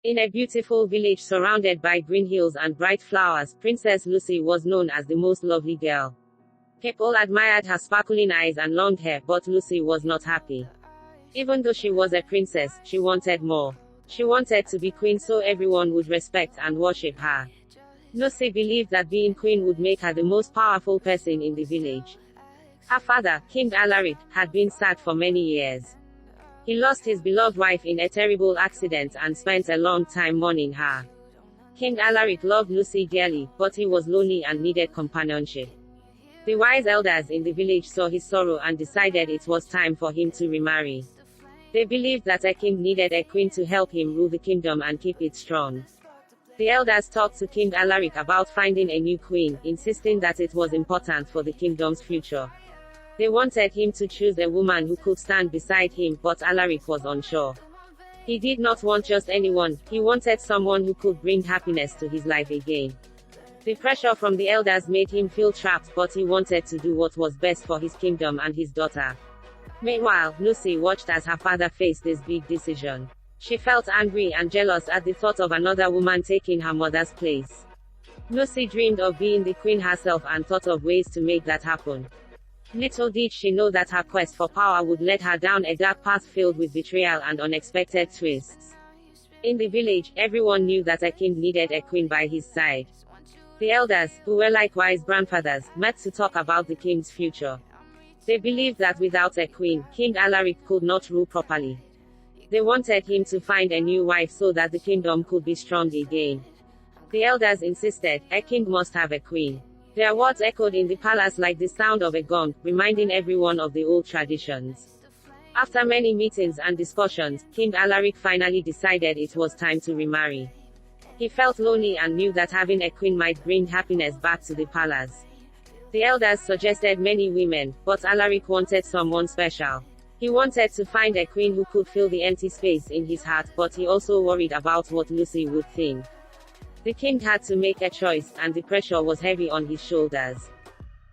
In a beautiful village surrounded by green hills and bright flowers, Princess Lucy was known as the most lovely girl. People admired her sparkling eyes and long hair, but Lucy was not happy. Even though she was a princess, she wanted more. She wanted to be queen so everyone would respect and worship her. Lucy believed that being queen would make her the most powerful person in the village. Her father, King Alaric, had been sad for many years. He lost his beloved wife in a terrible accident and spent a long time mourning her. King Alaric loved Lucy dearly, but he was lonely and needed companionship. The wise elders in the village saw his sorrow and decided it was time for him to remarry. They believed that a king needed a queen to help him rule the kingdom and keep it strong. The elders talked to King Alaric about finding a new queen, insisting that it was important for the kingdom's future. They wanted him to choose a woman who could stand beside him, but Alaric was unsure. He did not want just anyone, he wanted someone who could bring happiness to his life again. The pressure from the elders made him feel trapped, but he wanted to do what was best for his kingdom and his daughter. Meanwhile, Lucy watched as her father faced this big decision. She felt angry and jealous at the thought of another woman taking her mother's place. Lucy dreamed of being the queen herself and thought of ways to make that happen. Little did she know that her quest for power would lead her down a dark path filled with betrayal and unexpected twists. In the village, everyone knew that a king needed a queen by his side. The elders, who were likewise grandfathers, met to talk about the king's future. They believed that without a queen, King Alaric could not rule properly. They wanted him to find a new wife so that the kingdom could be strong again. The elders insisted, a king must have a queen. Their words echoed in the palace like the sound of a gong, reminding everyone of the old traditions. After many meetings and discussions, King Alaric finally decided it was time to remarry. He felt lonely and knew that having a queen might bring happiness back to the palace. The elders suggested many women, but Alaric wanted someone special. He wanted to find a queen who could fill the empty space in his heart, but he also worried about what Lucy would think. The king had to make a choice, and the pressure was heavy on his shoulders.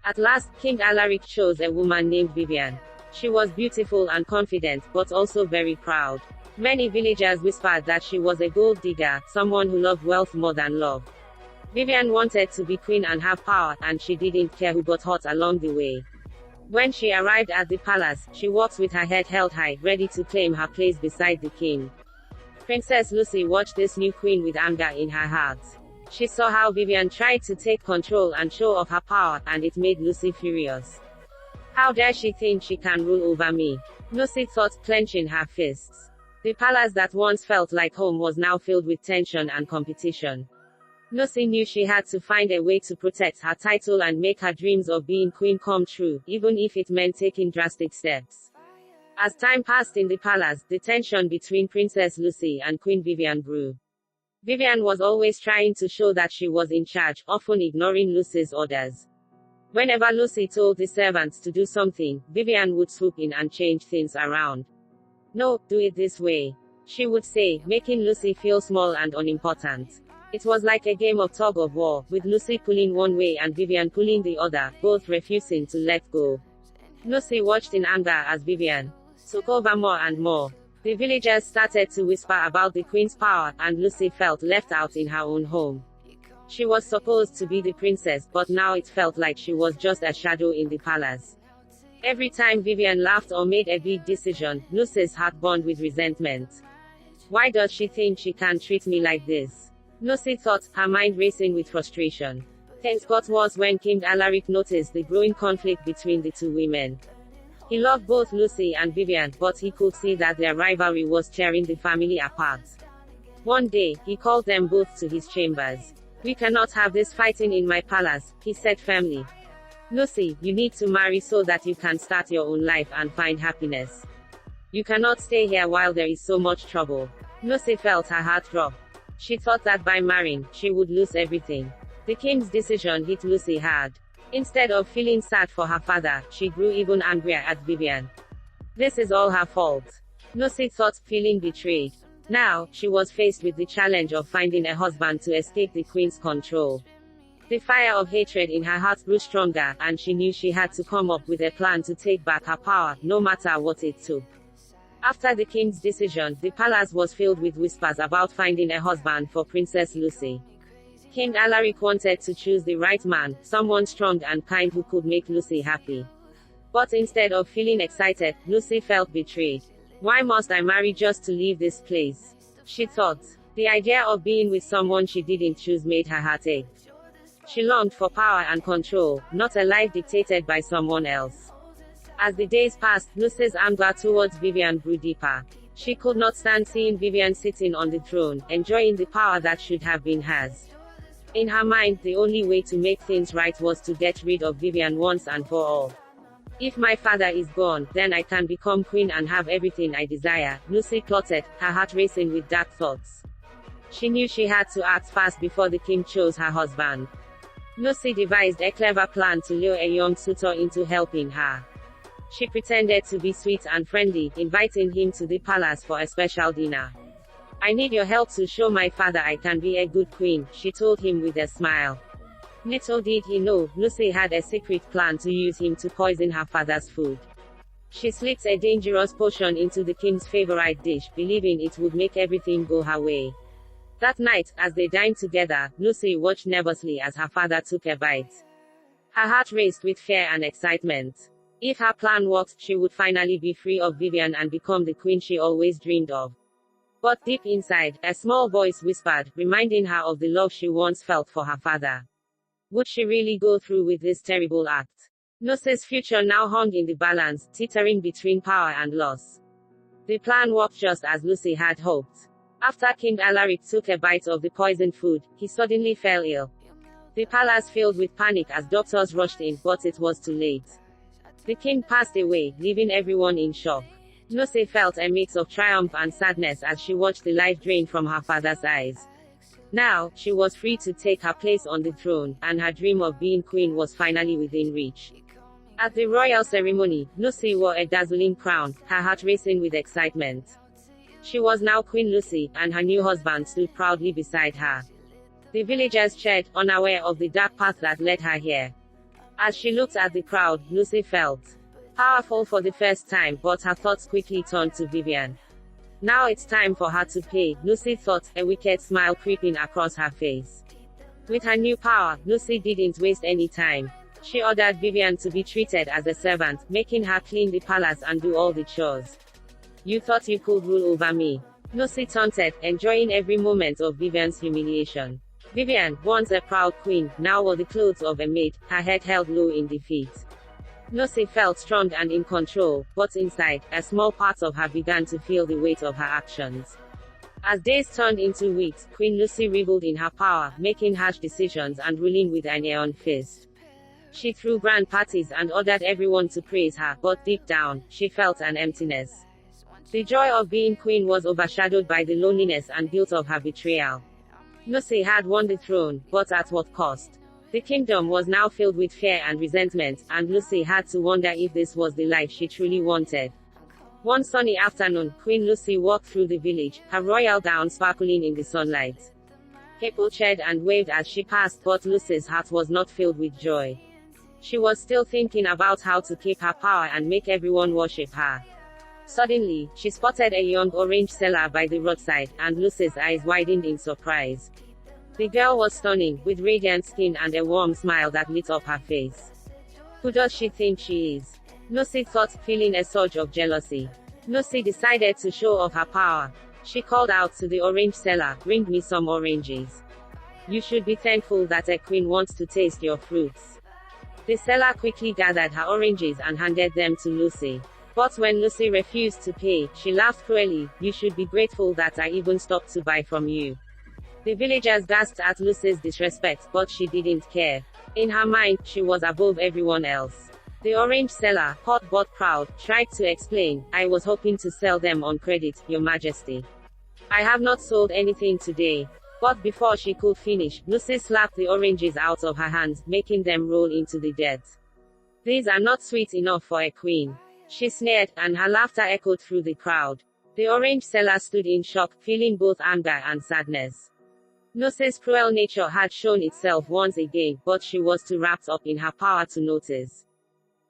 At last, King Alaric chose a woman named Vivian. She was beautiful and confident, but also very proud. Many villagers whispered that she was a gold digger, someone who loved wealth more than love. Vivian wanted to be queen and have power, and she didn't care who got hurt along the way. When she arrived at the palace, she walked with her head held high, ready to claim her place beside the king. Princess Lucy watched this new queen with anger in her heart. She saw how Vivian tried to take control and show off her power, and it made Lucy furious. How dare she think she can rule over me? Lucy thought, clenching her fists. The palace that once felt like home was now filled with tension and competition. Lucy knew she had to find a way to protect her title and make her dreams of being queen come true, even if it meant taking drastic steps. As time passed in the palace, the tension between Princess Lucy and Queen Vivian grew. Vivian was always trying to show that she was in charge, often ignoring Lucy's orders. Whenever Lucy told the servants to do something, Vivian would swoop in and change things around. "No, do it this way," she would say, making Lucy feel small and unimportant. It was like a game of tug-of-war, with Lucy pulling one way and Vivian pulling the other, both refusing to let go. Lucy watched in anger as Vivian took over more and more. The villagers started to whisper about the queen's power, and Lucy felt left out in her own home. She was supposed to be the princess, but now it felt like she was just a shadow in the palace. Every time Vivian laughed or made a big decision, Lucy's heart burned with resentment. Why does she think she can treat me like this? Lucy thought, her mind racing with frustration. Things got worse when King Alaric noticed the growing conflict between the two women. He loved both Lucy and Vivian, but he could see that their rivalry was tearing the family apart. One day, he called them both to his chambers. "We cannot have this fighting in my palace," he said firmly. "Lucy, you need to marry so that you can start your own life and find happiness. You cannot stay here while there is so much trouble." Lucy felt her heart drop. She thought that by marrying, she would lose everything. The king's decision hit Lucy hard. Instead of feeling sad for her father, she grew even angrier at Vivian. This is all her fault, Lucy thought, feeling betrayed. Now, she was faced with the challenge of finding a husband to escape the queen's control. The fire of hatred in her heart grew stronger, and she knew she had to come up with a plan to take back her power, no matter what it took. After the king's decision, the palace was filled with whispers about finding a husband for Princess Lucy. King Alaric wanted to choose the right man, someone strong and kind who could make Lucy happy. But instead of feeling excited, Lucy felt betrayed. Why must I marry just to leave this place? She thought. The idea of being with someone she didn't choose made her heart ache. She longed for power and control, not a life dictated by someone else. As the days passed, Lucy's anger towards Vivian grew deeper. She could not stand seeing Vivian sitting on the throne, enjoying the power that should have been hers. In her mind, the only way to make things right was to get rid of Vivian once and for all. If my father is gone, then I can become queen and have everything I desire, Lucy plotted, her heart racing with dark thoughts. She knew she had to act fast before the king chose her husband. Lucy devised a clever plan to lure a young suitor into helping her. She pretended to be sweet and friendly, inviting him to the palace for a special dinner. I need your help to show my father I can be a good queen, she told him with a smile. Little did he know, Lucy had a secret plan to use him to poison her father's food. She slipped a dangerous potion into the king's favorite dish, believing it would make everything go her way. That night, as they dined together, Lucy watched nervously as her father took a bite. Her heart raced with fear and excitement. If her plan worked, she would finally be free of Vivian and become the queen she always dreamed of. But deep inside, a small voice whispered, reminding her of the love she once felt for her father. Would she really go through with this terrible act? Lucy's future now hung in the balance, teetering between power and loss. The plan worked just as Lucy had hoped. After King Alaric took a bite of the poisoned food, he suddenly fell ill. The palace filled with panic as doctors rushed in, but it was too late. The king passed away, leaving everyone in shock. Lucy felt a mix of triumph and sadness as she watched the life drain from her father's eyes. Now, she was free to take her place on the throne, and her dream of being queen was finally within reach. At the royal ceremony, Lucy wore a dazzling crown, her heart racing with excitement. She was now Queen Lucy, and her new husband stood proudly beside her. The villagers cheered, unaware of the dark path that led her here. As she looked at the crowd, Lucy felt powerful for the first time, but her thoughts quickly turned to Vivian. Now it's time for her to pay, Lucy thought, a wicked smile creeping across her face. With her new power, Lucy didn't waste any time. She ordered Vivian to be treated as a servant, making her clean the palace and do all the chores. You thought you could rule over me? Lucy taunted, enjoying every moment of Vivian's humiliation. Vivian, once a proud queen, now wore the clothes of a maid, her head held low in defeat. Lucy felt strong and in control, but inside, a small part of her began to feel the weight of her actions. As days turned into weeks, Queen Lucy reveled in her power, making harsh decisions and ruling with an iron fist. She threw grand parties and ordered everyone to praise her, but deep down, she felt an emptiness. The joy of being queen was overshadowed by the loneliness and guilt of her betrayal. Lucy had won the throne, but at what cost? The kingdom was now filled with fear and resentment, and Lucy had to wonder if this was the life she truly wanted. One sunny afternoon, Queen Lucy walked through the village, her royal gown sparkling in the sunlight. People cheered and waved as she passed, but Lucy's heart was not filled with joy. She was still thinking about how to keep her power and make everyone worship her. Suddenly, she spotted a young orange seller by the roadside, and Lucy's eyes widened in surprise. The girl was stunning, with radiant skin and a warm smile that lit up her face. Who does she think she is? Lucy thought, feeling a surge of jealousy. Lucy decided to show off her power. She called out to the orange seller, "Bring me some oranges. You should be thankful that a queen wants to taste your fruits." The seller quickly gathered her oranges and handed them to Lucy. But when Lucy refused to pay, she laughed cruelly. "You should be grateful that I even stopped to buy from you." The villagers gasped at Lucy's disrespect, but she didn't care. In her mind, she was above everyone else. The orange seller, hot but proud, tried to explain, "I was hoping to sell them on credit, Your Majesty. I have not sold anything today." But before she could finish, Lucy slapped the oranges out of her hands, making them roll into the dirt. "These are not sweet enough for a queen," she sneered, and her laughter echoed through the crowd. The orange seller stood in shock, feeling both anger and sadness. Lucy's cruel nature had shown itself once again, but she was too wrapped up in her power to notice.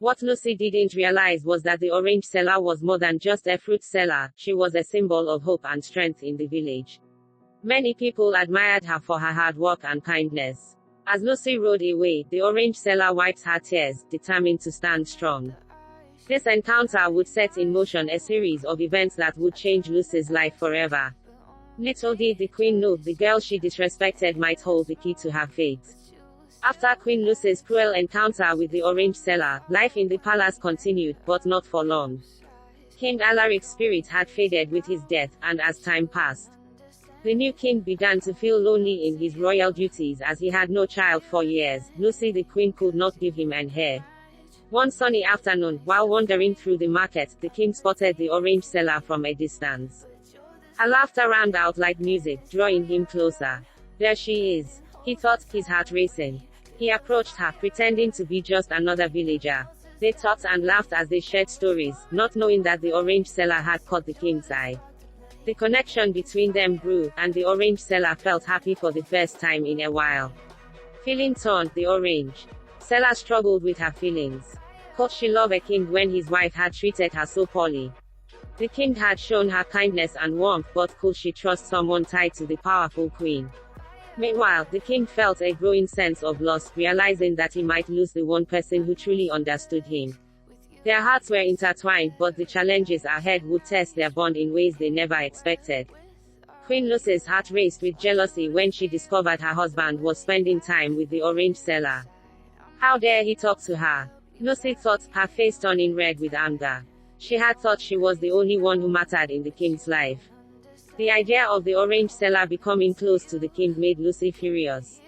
What Lucy didn't realize was that the orange seller was more than just a fruit seller, she was a symbol of hope and strength in the village. Many people admired her for her hard work and kindness. As Lucy rode away, the orange seller wiped her tears, determined to stand strong. This encounter would set in motion a series of events that would change Lucy's life forever. Little did the queen know the girl she disrespected might hold the key to her fate. After Queen Lucy's cruel encounter with the orange seller, life in the palace continued, but not for long. King Alaric's spirit had faded with his death, and as time passed, the new king began to feel lonely in his royal duties as he had no child for years. Lucy the queen could not give him an heir. One sunny afternoon, while wandering through the market, the king spotted the orange seller from a distance. Her laughter rang out like music, drawing him closer. There she is, he thought, his heart racing. He approached her, pretending to be just another villager. They talked and laughed as they shared stories, not knowing that the orange seller had caught the king's eye. The connection between them grew, and the orange seller felt happy for the first time in a while. Feeling torn, the orange seller struggled with her feelings. Could she love a king when his wife had treated her so poorly? The king had shown her kindness and warmth, but could she trust someone tied to the powerful queen? Meanwhile, the king felt a growing sense of loss, realizing that he might lose the one person who truly understood him. Their hearts were intertwined, but the challenges ahead would test their bond in ways they never expected. Queen Lucy's heart raced with jealousy when she discovered her husband was spending time with the orange seller. How dare he talk to her? Lucy thought, her face turning red with anger. She had thought she was the only one who mattered in the king's life. The idea of the orange seller becoming close to the king made Lucy furious.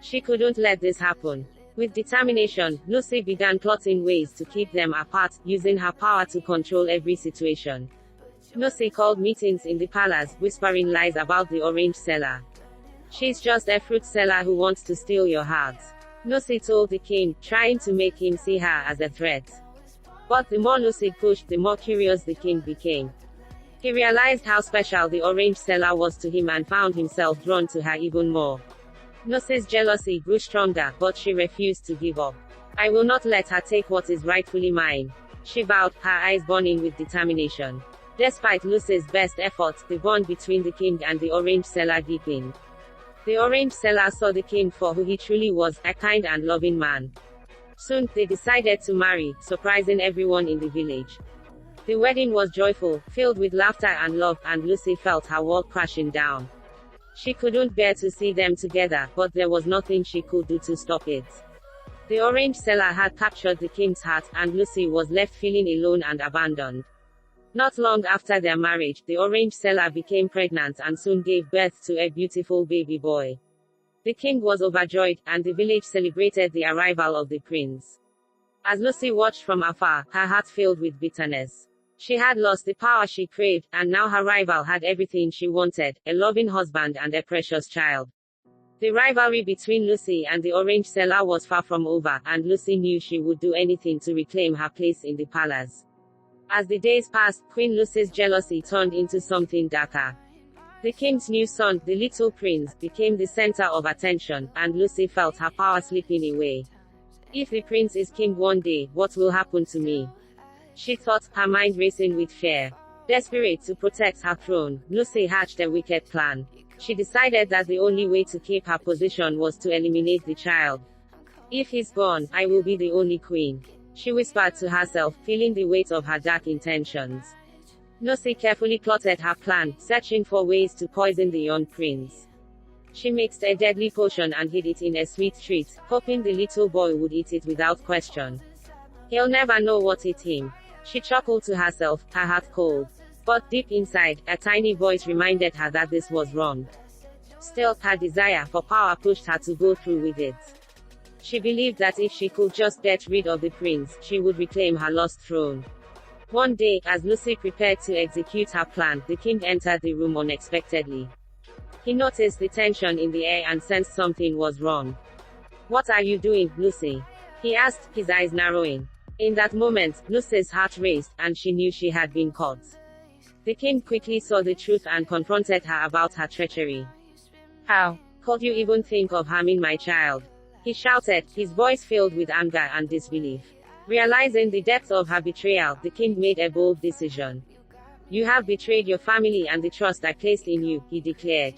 She couldn't let this happen. With determination, Lucy began plotting ways to keep them apart, using her power to control every situation. Lucy called meetings in the palace, whispering lies about the orange seller. She's just a fruit seller who wants to steal your heart, Lucy told the king, trying to make him see her as a threat. But the more Lucy pushed, the more curious the king became. He realized how special the orange seller was to him and found himself drawn to her even more. Lucy's jealousy grew stronger, but she refused to give up. I will not let her take what is rightfully mine, she vowed, her eyes burning with determination. Despite Lucy's best efforts, the bond between the king and the orange seller deepened. The orange seller saw the king for who he truly was, a kind and loving man. Soon, they decided to marry, surprising everyone in the village. The wedding was joyful, filled with laughter and love, and Lucy felt her world crashing down. She couldn't bear to see them together, but there was nothing she could do to stop it. The orange seller had captured the king's heart, and Lucy was left feeling alone and abandoned. Not long after their marriage, the orange seller became pregnant and soon gave birth to a beautiful baby boy. The king was overjoyed, and the village celebrated the arrival of the prince. As Lucy watched from afar, her heart filled with bitterness. She had lost the power she craved, and now her rival had everything she wanted, a loving husband and a precious child. The rivalry between Lucy and the orange seller was far from over, and Lucy knew she would do anything to reclaim her place in the palace. As the days passed, Queen Lucy's jealousy turned into something darker. The king's new son, the little prince, became the center of attention, and Lucy felt her power slipping away. If the prince is king one day, what will happen to me? She thought, her mind racing with fear. Desperate to protect her throne, Lucy hatched a wicked plan. She decided that the only way to keep her position was to eliminate the child. If he's gone, I will be the only queen, she whispered to herself, feeling the weight of her dark intentions. Lucy carefully plotted her plan, searching for ways to poison the young prince. She mixed a deadly potion and hid it in a sweet treat, hoping the little boy would eat it without question. He'll never know what hit him, she chuckled to herself, her heart cold. But deep inside, a tiny voice reminded her that this was wrong. Still, her desire for power pushed her to go through with it. She believed that if she could just get rid of the prince, she would reclaim her lost throne. One day, as Lucy prepared to execute her plan, the king entered the room unexpectedly. He noticed the tension in the air and sensed something was wrong. "What are you doing, Lucy?" he asked, his eyes narrowing. In that moment, Lucy's heart raced, and she knew she had been caught. The king quickly saw the truth and confronted her about her treachery. "How could you even think of harming my child?" he shouted, his voice filled with anger and disbelief. Realizing the depth of her betrayal, the king made a bold decision. "You have betrayed your family and the trust I placed in you," he declared.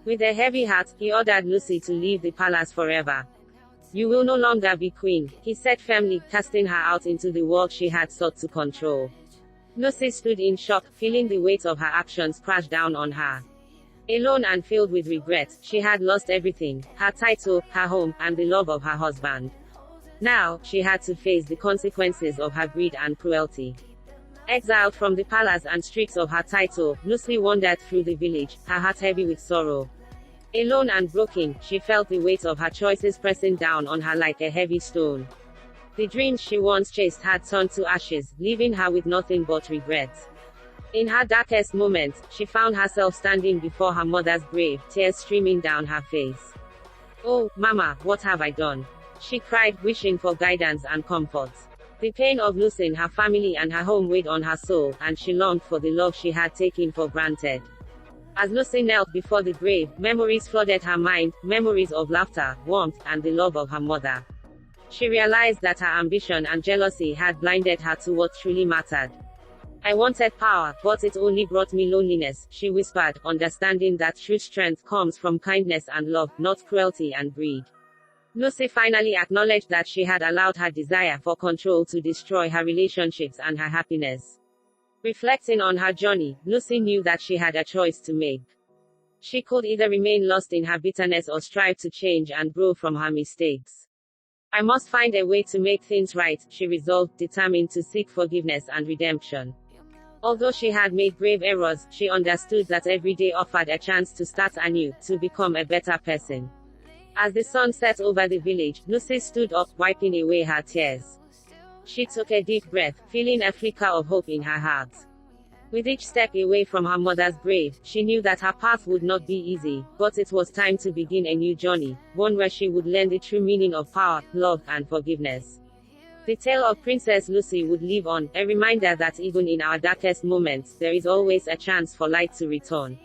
With a heavy heart, he ordered Lucy to leave the palace forever. "You will no longer be queen," he said firmly, casting her out into the world she had sought to control. Lucy stood in shock, feeling the weight of her actions crash down on her. Alone and filled with regret, she had lost everything: her title, her home, and the love of her husband. Now, she had to face the consequences of her greed and cruelty. Exiled from the palace and streets of her title, Lucy wandered through the village, her heart heavy with sorrow. Alone and broken, she felt the weight of her choices pressing down on her like a heavy stone. The dreams she once chased had turned to ashes, leaving her with nothing but regret. In her darkest moments, she found herself standing before her mother's grave, tears streaming down her face. "Oh, Mama, what have I done?" she cried, wishing for guidance and comfort. The pain of losing her family and her home weighed on her soul, and she longed for the love she had taken for granted. As Lucy knelt before the grave, memories flooded her mind, memories of laughter, warmth, and the love of her mother. She realized that her ambition and jealousy had blinded her to what truly mattered. "I wanted power, but it only brought me loneliness," she whispered, understanding that true strength comes from kindness and love, not cruelty and greed. Lucy finally acknowledged that she had allowed her desire for control to destroy her relationships and her happiness. Reflecting on her journey, Lucy knew that she had a choice to make. She could either remain lost in her bitterness or strive to change and grow from her mistakes. "I must find a way to make things right," she resolved, determined to seek forgiveness and redemption. Although she had made grave errors, she understood that every day offered a chance to start anew, to become a better person. As the sun set over the village, Lucy stood up, wiping away her tears. She took a deep breath, feeling a flicker of hope in her heart. With each step away from her mother's grave, she knew that her path would not be easy, but it was time to begin a new journey, one where she would learn the true meaning of power, love, and forgiveness. The tale of Princess Lucy would live on, a reminder that even in our darkest moments, there is always a chance for light to return.